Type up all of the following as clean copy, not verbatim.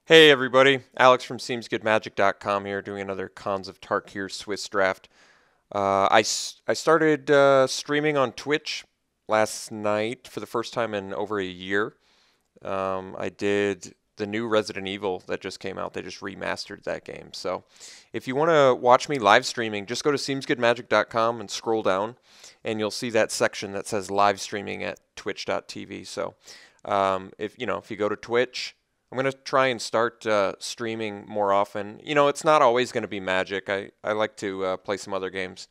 Hey everybody, Alex from SeemsGoodMagic.com here doing another Khans of Tarkir Swiss draft. I started streaming on Twitch last night for the first time in over a year. I did the new Resident Evil that just came out. They just remastered that game. So if you want to watch me live streaming, just go to SeemsGoodMagic.com and scroll down, and you'll see that section that says live streaming at twitch.tv. So if you go to Twitch, I'm going to try and start streaming more often. It's not always going to be Magic. I like to play some other games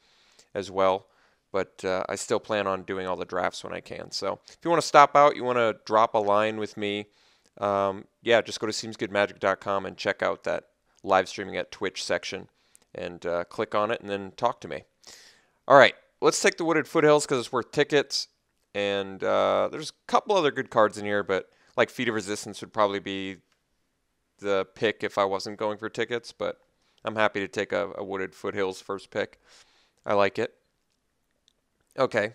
as well, but I still plan on doing all the drafts when I can. So if you want to stop out, you want to drop a line with me, yeah, just go to SeemsGoodMagic.com and check out that live streaming at Twitch section and click on it and then talk to me. All right, let's take the Wooded Foothills because it's worth tickets. And there's a couple other good cards in here, but like Feet of Resistance would probably be the pick if I wasn't going for tickets, but I'm happy to take a Wooded Foothills first pick. I like it. Okay,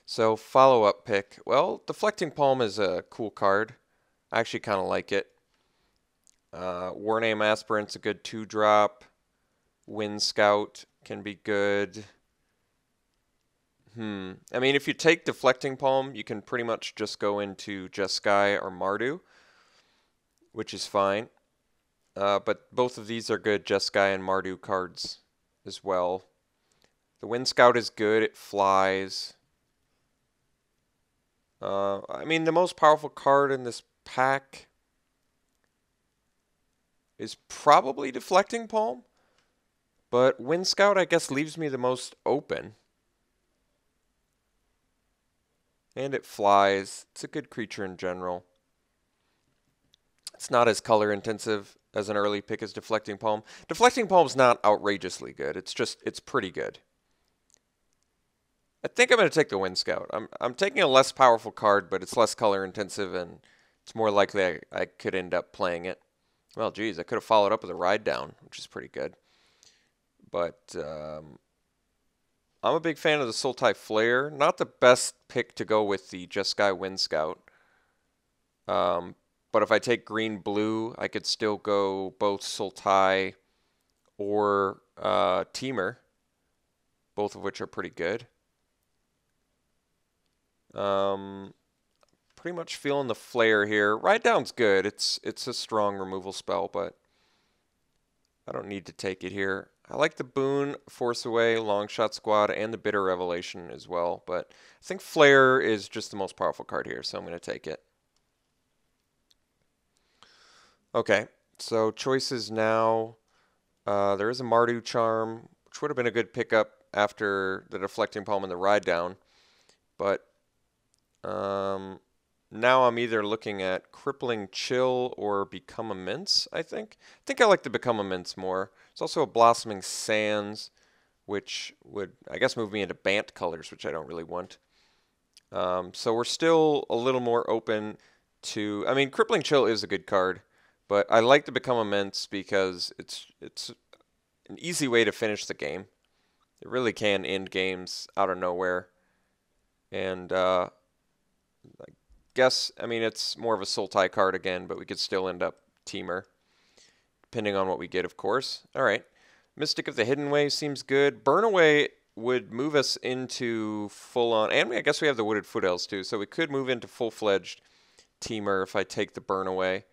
so follow-up pick. Well, Deflecting Palm is a cool card. I actually kind of like it. Warname Aspirant's a good 2-drop. Wind Scout can be good. I mean, if you take Deflecting Palm, you can pretty much just go into Jeskai or Mardu, which is fine. But both of these are good Jeskai and Mardu cards as well. The Wind Scout is good. It flies. I mean, the most powerful card in this pack is probably Deflecting Palm. But Wind Scout, I guess, leaves me the most open. And it flies. It's a good creature in general. It's not as color intensive as an early pick as Deflecting Palm. Deflecting Palm's not outrageously good. It's pretty good. I think I'm going to take the Wind Scout. I'm taking a less powerful card, but it's less color intensive, and it's more likely I could end up playing it. Well, geez, I could have followed up with a Ride Down, which is pretty good. But I'm a big fan of the Sultai Flare. Not the best pick to go with the Jeskai Wind Scout. But if I take green-blue, I could still go both Sultai or Temur, both of which are pretty good. Pretty much feeling the Flare here. Ride Down's good. It's a strong removal spell, but I don't need to take it here. I like the Boon, Force Away, Longshot Squad, and the Bitter Revelation as well, but I think Flare is just the most powerful card here, so I'm going to take it. Okay, so choices now. There is a Mardu Charm, which would have been a good pickup after the Deflecting Palm and the Ride Down, but now I'm either looking at Crippling Chill or Become Immense, I think. I think I like the Become Immense more. There's also a Blossoming Sands, which would, I guess, move me into Bant colors, which I don't really want. So we're still a little more open to... I mean, Crippling Chill is a good card, but I like the Become Immense because it's an easy way to finish the game. It really can end games out of nowhere. And I guess, I mean, it's more of a Sultai card again, but we could still end up Temur, depending on what we get, of course. All right. Mystic of the Hidden Way seems good. Burn Away would move us into full-on, and I guess we have the Wooded Foothills too, so we could move into full-fledged Temur if I take the Burn Away,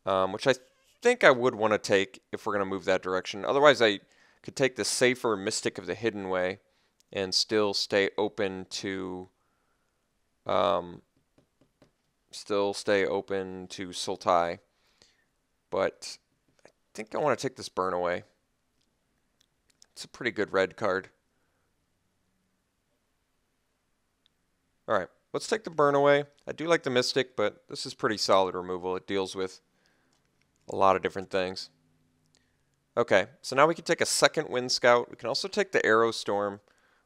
which I think I would want to take if we're going to move that direction. Otherwise, I could take the safer Mystic of the Hidden Way and still stay open to Sultai, but I think I want to take this Burn Away. It's a pretty good red card. All right, let's take the Burn Away. I do like the Mystic, but this is pretty solid removal. It deals with a lot of different things. Okay, so now we can take a second Wind Scout. We can also take the Arrow Storm,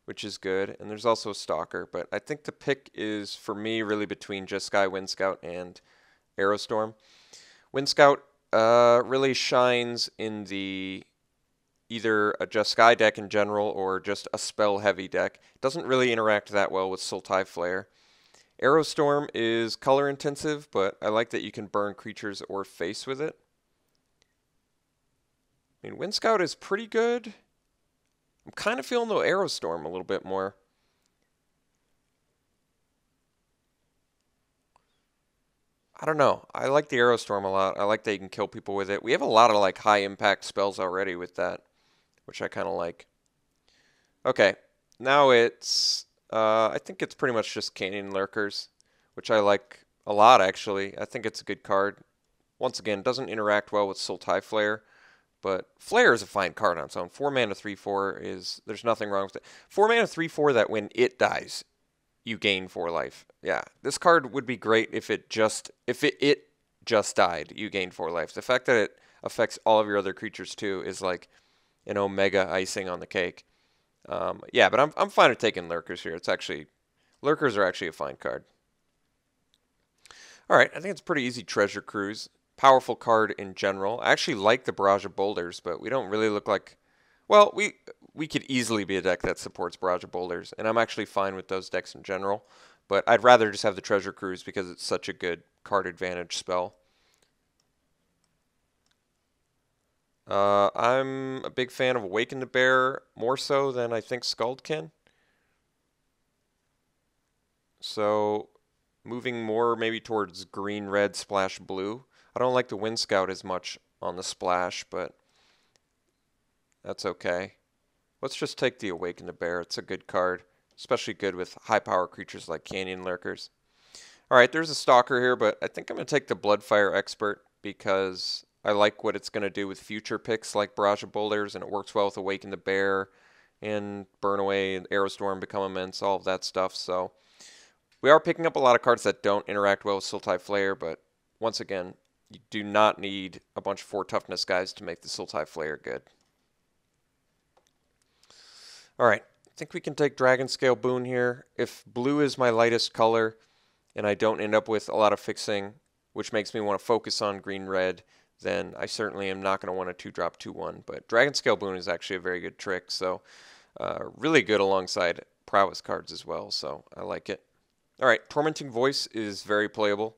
which is good, and there's also a Stalker, but I think the pick is, for me, really between Jeskai Wind Scout and Arrow Storm. Wind Scout really shines in the either a Jeskai deck in general or just a spell-heavy deck. It doesn't really interact that well with Sultai Flare. Arrow Storm is color intensive, but I like that you can burn creatures or face with it. I mean, Wind Scout is pretty good. I'm kind of feeling the Aerostorm a little bit more. I don't know. I like the Aerostorm a lot. I like that you can kill people with it. We have a lot of like high impact spells already with that, which I kind of like. Okay, now it's, I think it's pretty much just Canyon Lurkers, which I like a lot actually. I think it's a good card. Once again, doesn't interact well with Sultai Flare, but Flare is a fine card on its own. 4 mana 3/4 is, there's nothing wrong with it. 4 mana 3/4 that when it dies, you gain 4 life. Yeah, this card would be great if it just died, you gain 4 life. The fact that it affects all of your other creatures too is like an omega icing on the cake. Yeah, but I'm fine with taking Lurkers here. It's actually, Lurkers are actually a fine card. All right, I think it's pretty easy Treasure Cruise. Powerful card in general. I actually like the Barrage of Boulders, but we don't really look like, well, we could easily be a deck that supports Barrage of Boulders, and I'm actually fine with those decks in general. But I'd rather just have the Treasure Cruise because it's such a good card advantage spell. I'm a big fan of Awaken the Bear, more so than I think Skuldkin. So moving more maybe towards green, red, splash, blue. I don't like the Wind Scout as much on the splash, but that's okay. Let's just take the Awaken the Bear. It's a good card, especially good with high power creatures like Canyon Lurkers. Alright, there's a Stalker here, but I think I'm going to take the Bloodfire Expert because I like what it's going to do with future picks like Barrage of Boulders, and it works well with Awaken the Bear and Burn Away and Aerostorm, Become Immense, all of that stuff. So we are picking up a lot of cards that don't interact well with Sultai Flare, but once again, you do not need a bunch of 4 toughness guys to make the Sultai Flare good. Alright, I think we can take Dragon Scale Boon here. If blue is my lightest color and I don't end up with a lot of fixing, which makes me want to focus on green-red, then I certainly am not going to want to 2-drop 2/1. But Dragon Scale Boon is actually a very good trick, so really good alongside Prowess cards as well, so I like it. Alright, Tormenting Voice is very playable,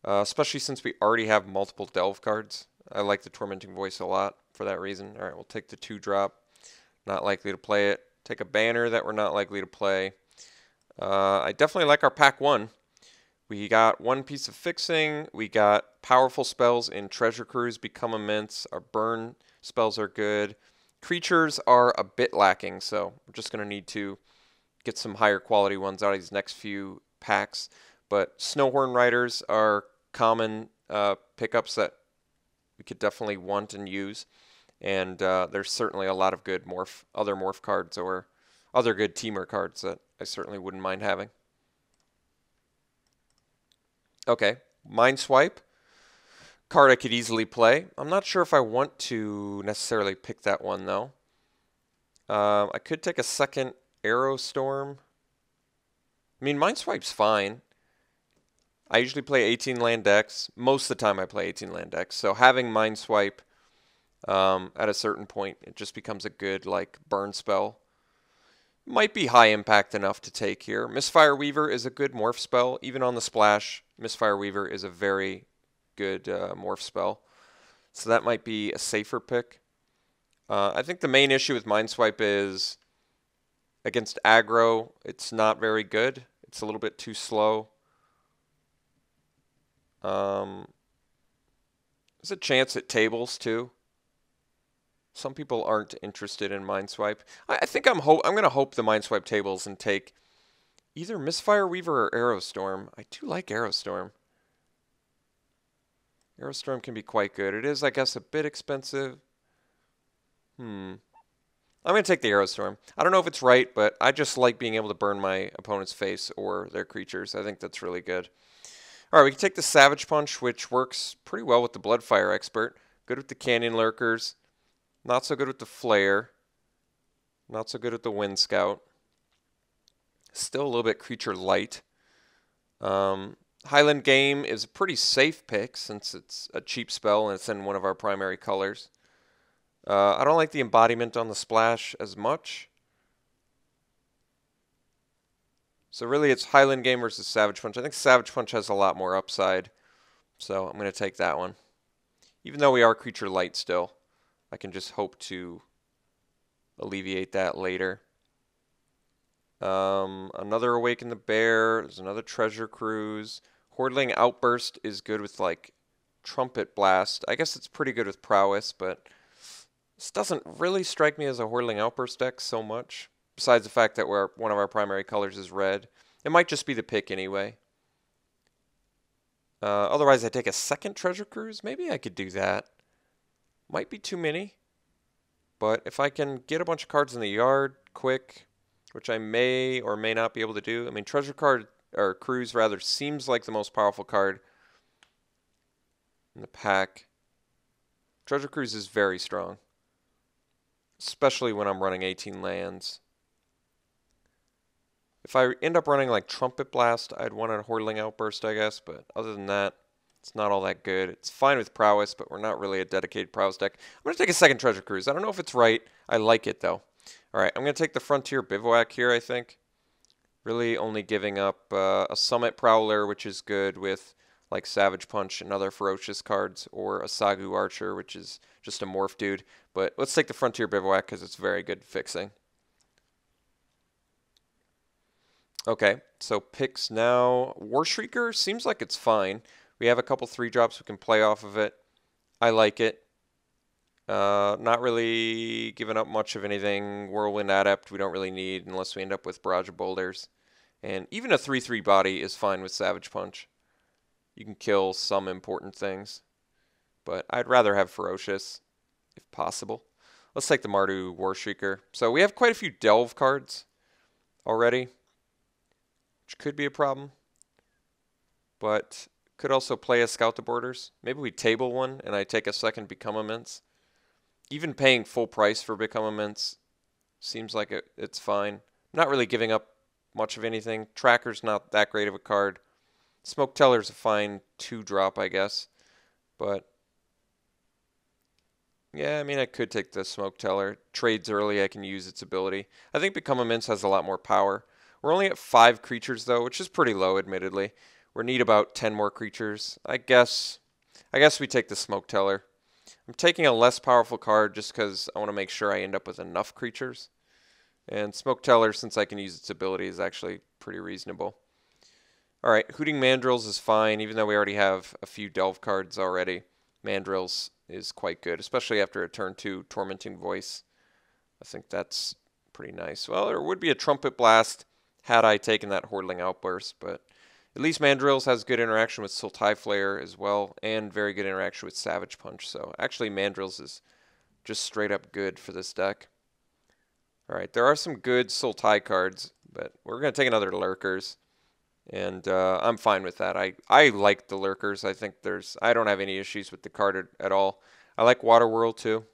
especially since we already have multiple Delve cards. I like the Tormenting Voice a lot for that reason. Alright, we'll take the 2-drop. Not likely to play it. Take a banner that we're not likely to play. I definitely like our pack 1. We got 1 piece of fixing. We got powerful spells in Treasure Cruise, Become Immense. Our burn spells are good. Creatures are a bit lacking, so we're just going to need to get some higher quality ones out of these next few packs. But Snowhorn Riders are common pickups that we could definitely want and use. And there's certainly a lot of good other morph cards or other good teamer cards that I certainly wouldn't mind having. Okay, Mind Swipe. Card I could easily play. I'm not sure if I want to necessarily pick that one, though. I could take a second Aerostorm. I mean, Mind Swipe's fine. I usually play 18 land decks. Most of the time I play 18 land decks. So having Mind Swipe at a certain point, it just becomes a good like burn spell. Might be high impact enough to take here. Misfire Weaver is a good morph spell. Even on the splash, Misfire Weaver is a very good morph spell. So that might be a safer pick. I think the main issue with Mind Swipe is against aggro, it's not very good. It's a little bit too slow. There's a chance it tables too. Some people aren't interested in Mind Swipe. I think I'm going to hope the Mind Swipe tables and take either Misfire Weaver or Aerostorm. I do like Aerostorm. Aerostorm can be quite good. It is, I guess, a bit expensive. I'm going to take the Aerostorm. I don't know if it's right, but I just like being able to burn my opponent's face or their creatures. I think that's really good. All right, we can take the Savage Punch, which works pretty well with the Bloodfire Expert. Good with the Canyon Lurkers. Not so good with the Flare. Not so good with the Wind Scout. Still a little bit creature light. Highland Game is a pretty safe pick since it's a cheap spell and it's in one of our primary colors. I don't like the embodiment on the splash as much. So really it's Highland Game versus Savage Punch. I think Savage Punch has a lot more upside. So I'm going to take that one. Even though we are creature light still. I can just hope to alleviate that later. Another Awaken the Bear. There's another Treasure Cruise. Hordling Outburst is good with like Trumpet Blast. I guess it's pretty good with Prowess, but this doesn't really strike me as a Hordling Outburst deck so much. Besides the fact that one of our primary colors is red. It might just be the pick anyway. Otherwise, I take a second Treasure Cruise. Maybe I could do that. Might be too many. But if I can get a bunch of cards in the yard quick, which I may or may not be able to do. I mean, Treasure card, or Cruise rather, seems like the most powerful card in the pack. Treasure Cruise is very strong, especially when I'm running 18 lands. If I end up running like Trumpet Blast, I'd want a Hordling Outburst, I guess, but other than that, it's not all that good. It's fine with Prowess, but we're not really a dedicated Prowess deck. I'm going to take a second Treasure Cruise. I don't know if it's right. I like it, though. All right, I'm going to take the Frontier Bivouac here, I think. Really only giving up a Summit Prowler, which is good with like Savage Punch and other ferocious cards, or a Sagu Archer, which is just a morph dude. But let's take the Frontier Bivouac because it's very good fixing. Okay, so picks now. Warshrieker seems like it's fine. We have a couple 3-drops we can play off of it. I like it. Not really giving up much of anything. Whirlwind Adept we don't really need unless we end up with Barrage of Boulders. And even a 3/3 body is fine with Savage Punch. You can kill some important things. But I'd rather have Ferocious, if possible. Let's take the Mardu Warshrieker. So we have quite a few Delve cards already, which could be a problem. But could also play a Scout the Borders. Maybe we table one and I take a second Become Immense. Even paying full price for Become Immense seems like it's fine. Not really giving up much of anything. Tracker's not that great of a card. Smoke Teller's a fine 2-drop, I guess. But yeah, I mean, I could take the Smoke Teller. Trades early, I can use its ability. I think Become Immense has a lot more power. We're only at 5 creatures, though, which is pretty low, admittedly. We need about 10 more creatures. I guess we take the Smoke Teller. I'm taking a less powerful card just because I want to make sure I end up with enough creatures. And Smoke Teller, since I can use its ability, is actually pretty reasonable. Alright, Hooting Mandrills is fine, even though we already have a few Delve cards already. Mandrills is quite good, especially after a turn 2 Tormenting Voice. I think that's pretty nice. Well, there would be a Trumpet Blast had I taken that Hordling Outburst, but at least Mandrills has good interaction with Sultai Flare as well, and very good interaction with Savage Punch. So actually Mandrills is just straight up good for this deck. Alright, there are some good Sultai cards, but we're going to take another Lurkers. And I'm fine with that. I like the Lurkers. I think I don't have any issues with the card at all. I like Waterworld too.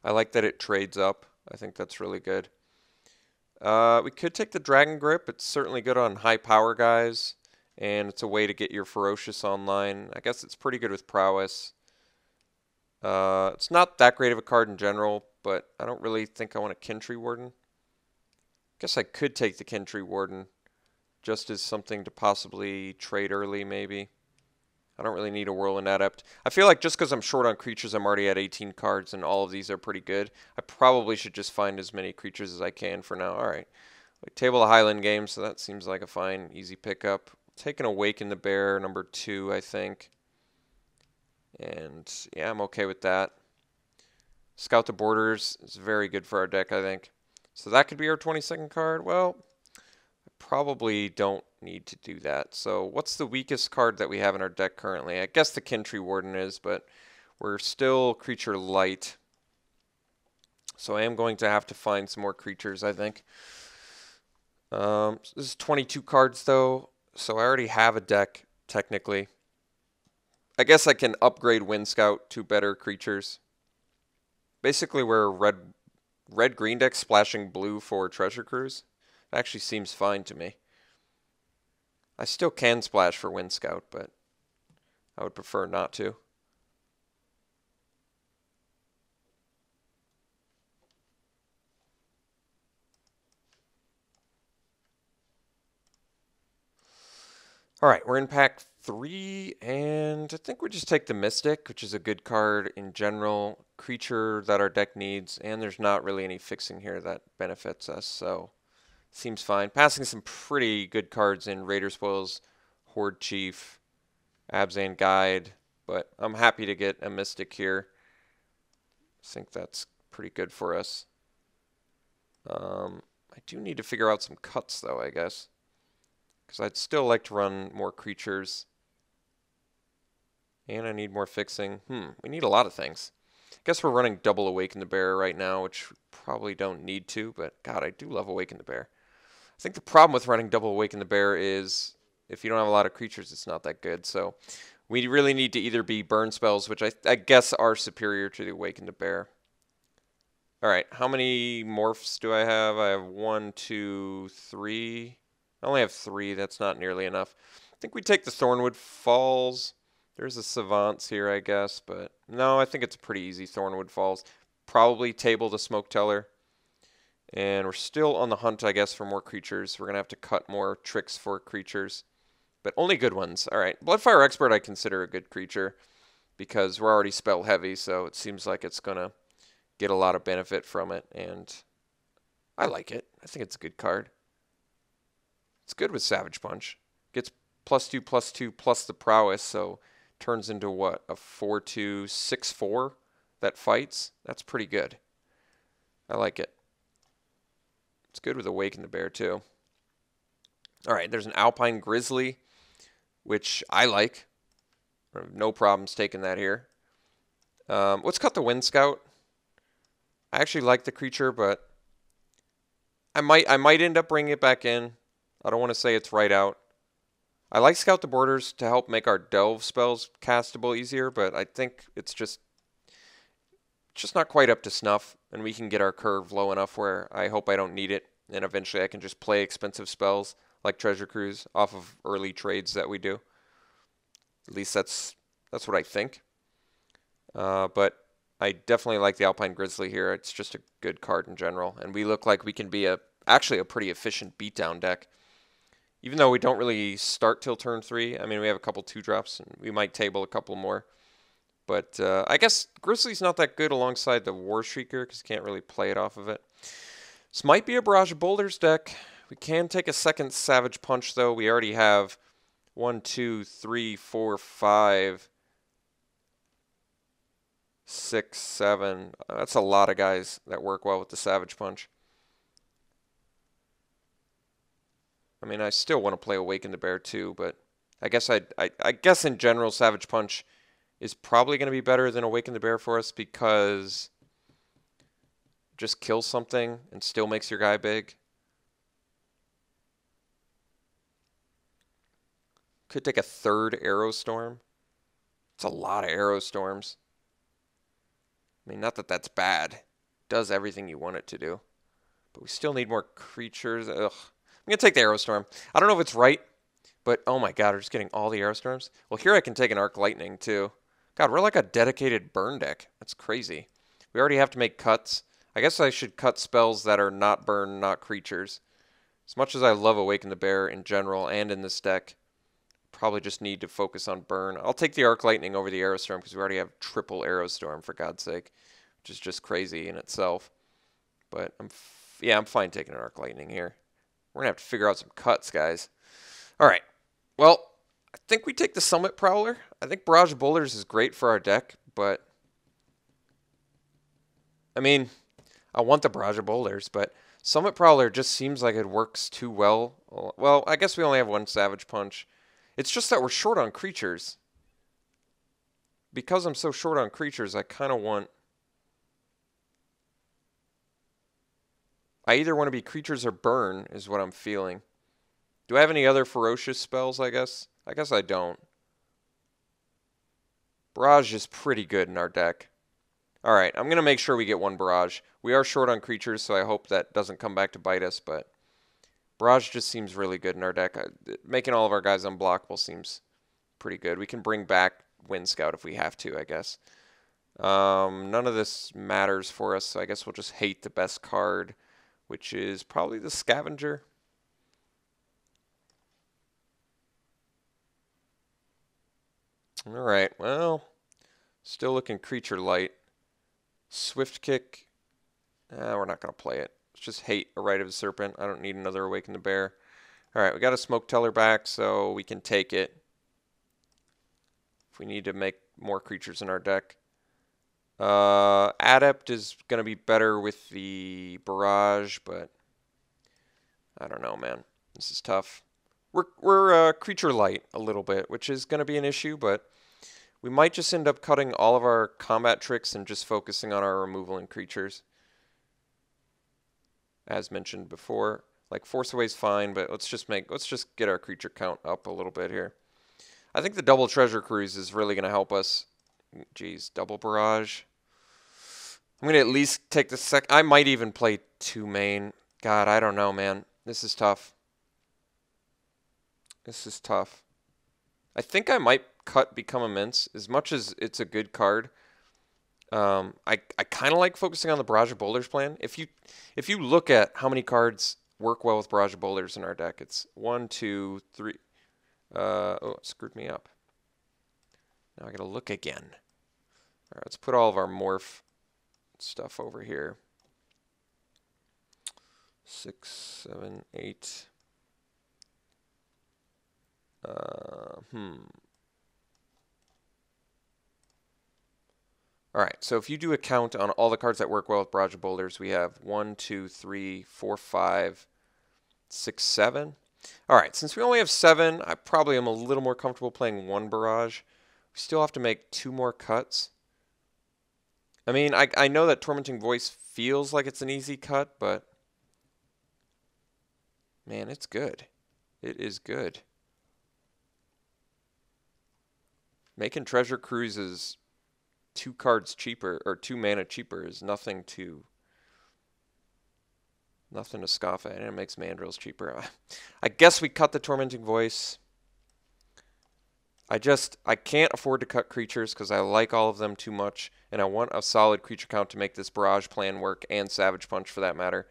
I like that it trades up. I think that's really good. We could take the Dragon Grip. It's certainly good on high power guys, and it's a way to get your Ferocious online. I guess it's pretty good with Prowess. It's not that great of a card in general, but I don't really think I want a Kintry Warden. I guess I could take the Kintry Warden just as something to possibly trade early, maybe. I don't really need a Whirlwind Adept. I feel like just because I'm short on creatures, I'm already at 18 cards, and all of these are pretty good. I probably should just find as many creatures as I can for now. Alright. Table of Highland Games, so that seems like a fine, easy pickup. Taking Awaken the Bear, number 2, I think. And yeah, I'm okay with that. Scout the Borders is very good for our deck, I think. So that could be our 22nd card. Well, probably don't need to do that. So what's the weakest card that we have in our deck currently? I guess the Kintry Warden is, but we're still creature light. So I am going to have to find some more creatures, I think. This is 22 cards, though, so I already have a deck, technically. I guess I can upgrade Wind Scout to better creatures. Basically, we're a red-green deck splashing blue for Treasure Cruise. Actually seems fine to me. I still can splash for Wind Scout, but I would prefer not to. Alright, we're in pack 3, and I think we just take the Mystic, which is a good card in general, creature that our deck needs, and there's not really any fixing here that benefits us, so seems fine. Passing some pretty good cards in Raider Spoils, Horde Chief, Abzan Guide, but I'm happy to get a Mystic here. I think that's pretty good for us. I do need to figure out some cuts, though, I guess, because I'd still like to run more creatures. And I need more fixing. We need a lot of things. I guess we're running double Awaken the Bear right now, which we probably don't need to, but God, I do love Awaken the Bear. I think the problem with running double Awaken the Bear is if you don't have a lot of creatures, it's not that good. So we really need to either be burn spells, which I guess are superior to the Awaken the Bear. All right, how many morphs do I have? I have 1, 2, 3. I only have 3. That's not nearly enough. I think we take the Thornwood Falls. There's a Savants here, I guess, but no, I think it's pretty easy. Thornwood Falls. Probably table the Smoke Teller. And we're still on the hunt, I guess, for more creatures. We're going to have to cut more tricks for creatures, but only good ones. All right, Bloodfire Expert I consider a good creature because we're already spell heavy, so it seems like it's going to get a lot of benefit from it, and I like it. I think it's a good card. It's good with Savage Punch. Gets +2/+2 plus the prowess, so turns into what, a 4/2 6/4 that fights. That's pretty good. I like it. It's good with Awaken the Bear too. All right, there's an Alpine Grizzly, which I like. I have no problems taking that here. Let's cut the Wind Scout. I actually like the creature, but I might end up bringing it back in. I don't want to say it's right out. I like Scout the Borders to help make our Delve spells castable easier, but I think it's just not quite up to snuff, and we can get our curve low enough where I hope I don't need it, and eventually I can just play expensive spells like Treasure Cruise off of early trades that we do. At least that's what I think. But I definitely like the Alpine Grizzly here. It's just a good card in general, and we look like we can be actually a pretty efficient beatdown deck. Even though we don't really start till turn 3. I mean, we have a couple 2-drops, and we might table a couple more. But I guess Grizzly's not that good alongside the War Shrieker because you can't really play it off of it. This might be a Barrage of Boulders deck. We can take a second Savage Punch, though. We already have 1, 2, 3, 4, 5, 6, 7. That's a lot of guys that work well with the Savage Punch. I mean, I still want to play Awaken the Bear too, but I guess I guess in general Savage Punch is probably going to be better than Awaken the Bear for us because it just kills something and still makes your guy big. Could take a third Arrow Storm. It's a lot of Arrow Storms. I mean, not that that's bad. It does everything you want it to do. But we still need more creatures. Ugh. I'm going to take the Arrow Storm. I don't know if it's right, but oh my god, we're just getting all the Arrow Storms. Well, here I can take an Arc Lightning too. God, we're like a dedicated burn deck. That's crazy. We already have to make cuts. I guess I should cut spells that are not burn, not creatures. As much as I love Awaken the Bear in general and in this deck, probably just need to focus on burn. I'll take the Arc Lightning over the Arrow Storm because we already have triple Arrow Storm, for God's sake, which is just crazy in itself. But I'm fine taking an Arc Lightning here. We're going to have to figure out some cuts, guys. All right. Well, I think we take the Summit Prowler. I think Barrage of Boulders is great for our deck, but I mean, I want the Barrage of Boulders, but Summit Prowler just seems like it works too well. Well, I guess we only have one Savage Punch. It's just that we're short on creatures. Because I'm so short on creatures, I kind of want... I either want to be creatures or burn, is what I'm feeling. Do I have any other ferocious spells, I guess? I guess I don't. Barrage is pretty good in our deck. Alright, I'm going to make sure we get one Barrage. We are short on creatures, so I hope that doesn't come back to bite us, but Barrage just seems really good in our deck. Making all of our guys unblockable seems pretty good. We can bring back Wind Scout if we have to, I guess. None of this matters for us, so I guess we'll just hate the best card, which is probably the Scavenger. Alright, well, still looking creature light. Swift Kick, we're not going to play it. It's just hate a Rite of the Serpent. I don't need another Awaken the Bear. Alright, we got a Smoke Teller back, so we can take it if we need to make more creatures in our deck. Adept is going to be better with the Barrage, but I don't know, man. This is tough. We're creature light a little bit, which is going to be an issue, but we might just end up cutting all of our combat tricks and just focusing on our removal and creatures. As mentioned before, like Force Away is fine, but let's just get our creature count up a little bit here. I think the double Treasure Cruise is really going to help us. Jeez, double Barrage. I'm going to at least take the I might even play 2 main. God, I don't know, man. This is tough. This is tough. I think I might cut Become Immense. As much as it's a good card, I kind of like focusing on the Barrage of Boulders plan. If you look at how many cards work well with Barrage of Boulders in our deck, it's 1, 2, 3. Oh, it screwed me up. Now I gotta look again. All right, let's put all of our morph stuff over here. 6, 7, 8. Alright, so if you do a count on all the cards that work well with Barrage of Boulders, we have 1, 2, 3, 4, 5, 6, 7. Alright, since we only have 7, I probably am a little more comfortable playing 1 Barrage. We still have to make 2 more cuts. I mean, I know that Tormenting Voice feels like it's an easy cut, but man, it's good. It is good. Making Treasure Cruises 2 cards cheaper, or 2 mana cheaper, is nothing to scoff at, and it makes Mandrills cheaper. I guess we cut the Tormenting Voice. I can't afford to cut creatures because I like all of them too much, and I want a solid creature count to make this Barrage plan work, and Savage Punch for that matter.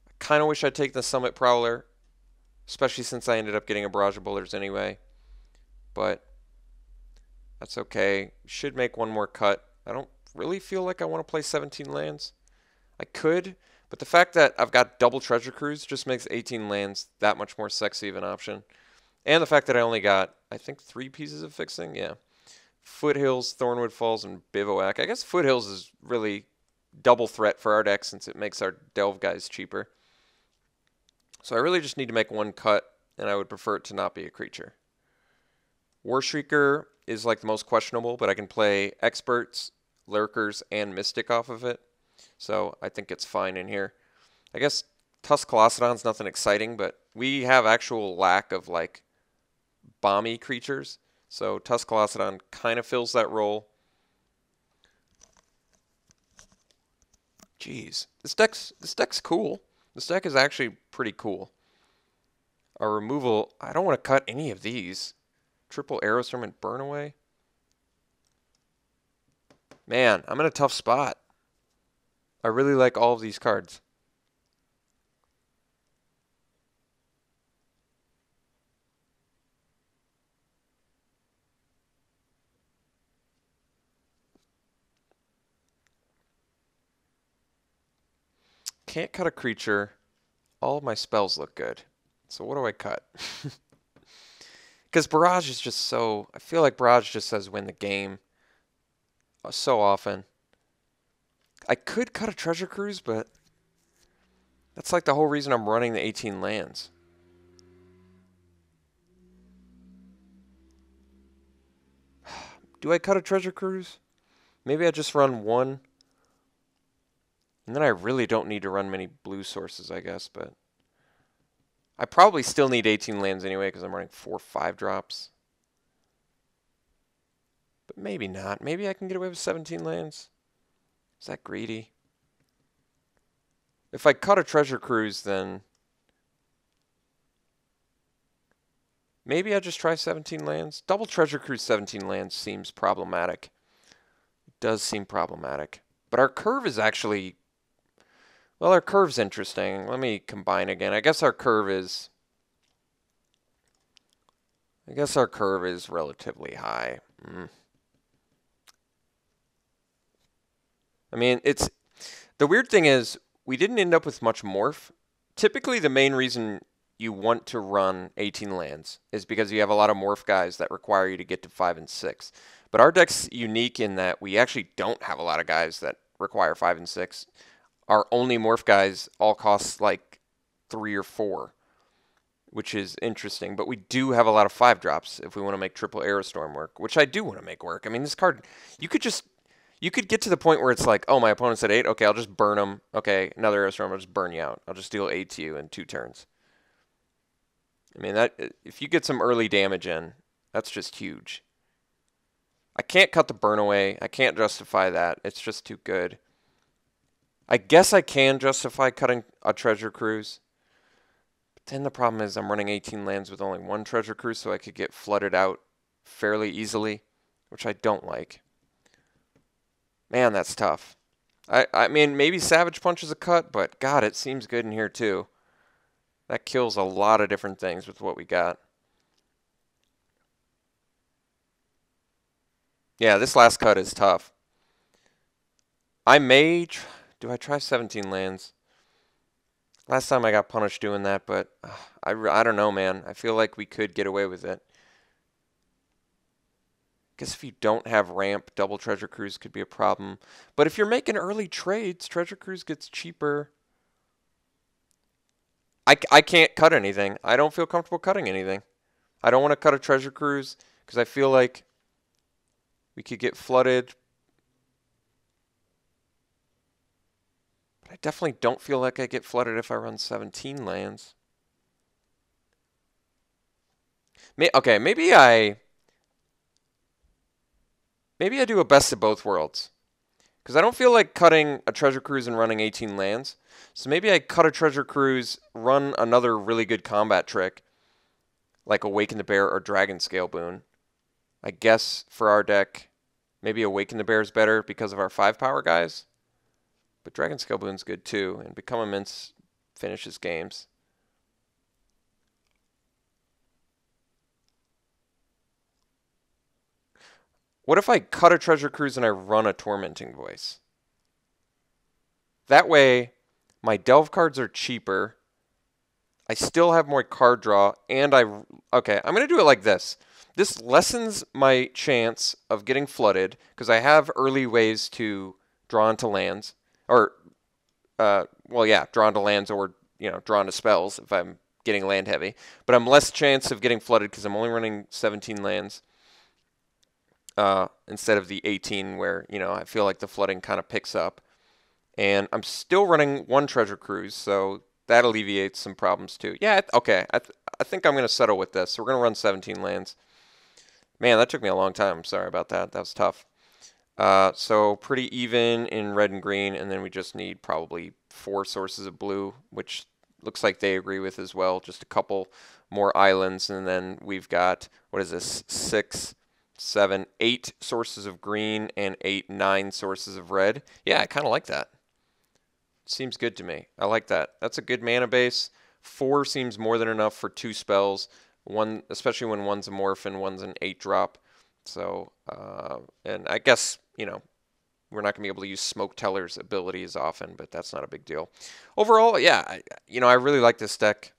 I kind of wish I'd take the Summit Prowler, especially since I ended up getting a Barrage of Boulders anyway, but that's okay. Should make 1 more cut. I don't really feel like I want to play 17 lands. I could, but the fact that I've got double Treasure Cruise just makes 18 lands that much more sexy of an option. And the fact that I only got, I think, 3 pieces of fixing. Yeah. Foothills, Thornwood Falls, and Bivouac. I guess Foothills is really double threat for our deck since it makes our Delve guys cheaper. So I really just need to make 1 cut, and I would prefer it to not be a creature. Warshrieker is like the most questionable, but I can play Experts, Lurkers, and Mystic off of it. So I think it's fine in here. I guess Tusk Colossedon's nothing exciting, but we have actual lack of like bomby creatures. So Tusk Colossedon kind of fills that role. Jeez, this deck's cool. This deck is actually pretty cool. Our removal, I don't want to cut any of these. Triple Aerostorm and Burn Away. Man, I'm in a tough spot. I really like all of these cards. Can't cut a creature. All of my spells look good. So what do I cut? Because Barrage is just so... I feel like Barrage just says win the game so often. I could cut a Treasure Cruise, but that's like the whole reason I'm running the 18 lands. Do I cut a Treasure Cruise? Maybe I just run 1. And then I really don't need to run many blue sources, I guess, but... I probably still need 18 lands anyway because I'm running 4 5-drops. But maybe not. Maybe I can get away with 17 lands. Is that greedy? If I cut a Treasure Cruise, then maybe I just try 17 lands. Double Treasure Cruise 17 lands seems problematic. It does seem problematic. But our curve is actually... Well, our curve's interesting. Let me combine again. I guess our curve is I guess our curve is relatively high. I mean, the weird thing is we didn't end up with much morph. Typically, the main reason you want to run 18 lands is because you have a lot of morph guys that require you to get to 5 and 6. But our deck's unique in that we actually don't have a lot of guys that require 5 and 6. Our only morph guys all cost like 3 or 4, which is interesting. But we do have a lot of 5 drops if we want to make triple Aerostorm work, which I do want to make work. I mean, this card, you could get to the point where it's like, oh, my opponent's at 8. Okay, I'll just burn them. Okay, another Aerostorm, I'll just burn you out. I'll just deal 8 to you in 2 turns. I mean, that if you get some early damage in, that's just huge. I can't cut the burn away. I can't justify that. It's just too good. I guess I can justify cutting a Treasure Cruise. But then the problem is I'm running 18 lands with only 1 Treasure Cruise, so I could get flooded out fairly easily, which I don't like. Man, that's tough. I mean, maybe Savage Punch is a cut, but God, it seems good in here too. That kills a lot of different things with what we got. Yeah, this last cut is tough. I may... Do I try 17 lands? Last time I got punished doing that, but I don't know, man. I feel like we could get away with it. Guess if you don't have ramp, double Treasure Cruise could be a problem. But if you're making early trades, Treasure Cruise gets cheaper. I can't cut anything. I don't feel comfortable cutting anything. I don't want to cut a Treasure Cruise because I feel like we could get flooded. But I definitely don't feel like I get flooded if I run 17 lands. Okay, maybe I do a best of both worlds. Because I don't feel like cutting a Treasure Cruise and running 18 lands. So maybe I cut a Treasure Cruise, run another really good combat trick, like Awaken the Bear or Dragon Scale Boon. I guess for our deck, maybe Awaken the Bear is better because of our 5 power guys. But Dragon Scale Boon's good too, and Become Immense finishes games. What if I cut a Treasure Cruise and I run a Tormenting Voice? That way, my Delve cards are cheaper. I still have more card draw, and okay, I'm going to do it like this. This lessens my chance of getting flooded, because I have early ways to draw into lands. Or, well, yeah, draw into lands or, draw into spells if I'm getting land heavy. But I'm less chance of getting flooded because I'm only running 17 lands. Instead of the 18 where, I feel like the flooding kind of picks up. And I'm still running 1 Treasure Cruise, so that alleviates some problems too. Yeah, okay, I think I'm going to settle with this. So we're going to run 17 lands. Man, that took me a long time. I'm sorry about that. That was tough. So pretty even in red and green, and then we just need probably 4 sources of blue, which looks like they agree with as well. Just a couple more islands, and then we've got, what is this, 6, 7, 8 sources of green and 9 sources of red. Yeah, I kind of like that. Seems good to me. I like that. That's a good mana base. 4 seems more than enough for 2 spells. 1, especially when one's a morph and one's an 8 drop. So, and I guess, we're not going to be able to use Smoke Teller's abilities often, but that's not a big deal. Overall, yeah, I really like this deck.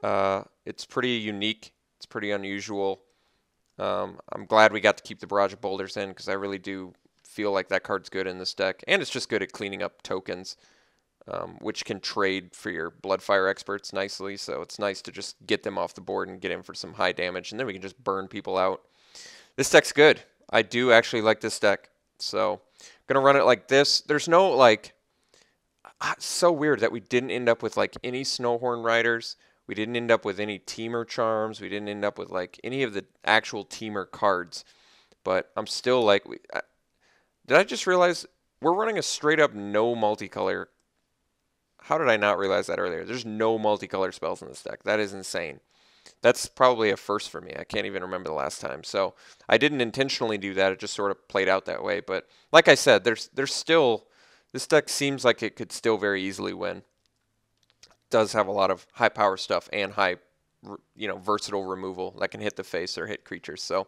It's pretty unique. It's pretty unusual. I'm glad we got to keep the Barrage of Boulders in because I really do feel like that card's good in this deck. And it's just good at cleaning up tokens, which can trade for your Bloodfire Experts nicely. So it's nice to just get them off the board and get in for some high damage. And then we can just burn people out. This deck's good. I do actually like this deck. So I'm going to run it like this. There's no, it's so weird that we didn't end up with, any Snowhorn Riders. We didn't end up with any Teamer Charms. We didn't end up with, any of the actual Teamer cards. But I'm still, did I just realize we're running a straight-up no multicolor? How did I not realize that earlier? There's no multicolor spells in this deck. That is insane. That's probably a first for me. I can't even remember the last time. So I didn't intentionally do that. It just sort of played out that way. But like I said, there's still, this deck seems like it could still very easily win. Does have a lot of high power stuff and high versatile removal that can hit the face or hit creatures. So,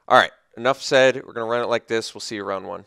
all right, enough said. We're going to run it like this. We'll see you round one.